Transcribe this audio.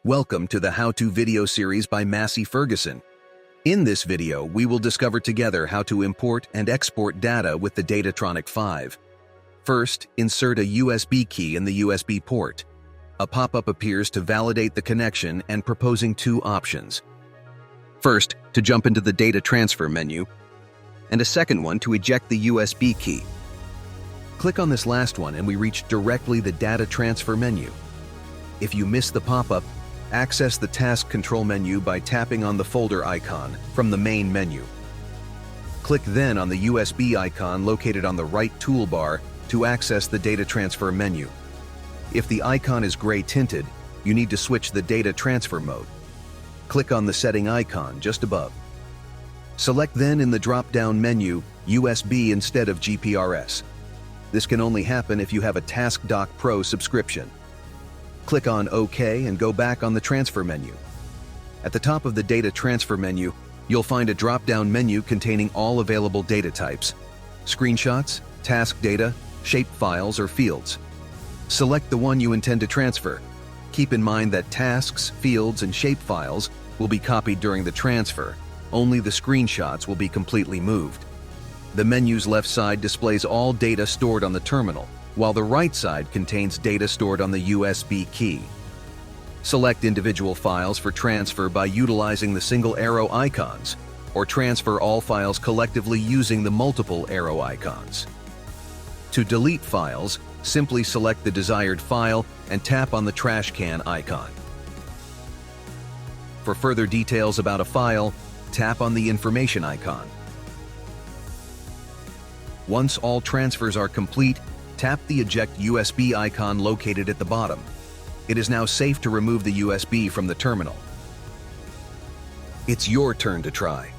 Welcome to the how-to video series by Massey Ferguson. In this video, we will discover together how to import and export data with the Datatronic 5. First, insert a USB key in the USB port. A pop-up appears to validate the connection and proposing two options. First, to jump into the data transfer menu, and a second one to eject the USB key. Click on this last one and we reach directly the data transfer menu. If you miss the pop-up, access the task control menu by tapping on the folder icon from the main menu. Click then on the USB icon located on the right toolbar to access the data transfer menu. If the icon is gray tinted, you need to switch the data transfer mode. Click on the setting icon just above. Select then in the drop-down menu USB instead of GPRS. This can only happen if you have a TaskDock Pro subscription. Click on OK and go back on the transfer menu. At the top of the data transfer menu, you'll find a drop-down menu containing all available data types: screenshots, task data, shape files, or fields. Select the one you intend to transfer. Keep in mind that tasks, fields, and shape files will be copied during the transfer. Only the screenshots will be completely moved. The menu's left side displays all data stored on the terminal, while the right side contains data stored on the USB key. Select individual files for transfer by utilizing the single arrow icons, or transfer all files collectively using the multiple arrow icons. To delete files, simply select the desired file and tap on the trash can icon. For further details about a file, tap on the information icon. Once all transfers are complete, tap the eject USB icon located at the bottom. It is now safe to remove the USB from the terminal. It's your turn to try.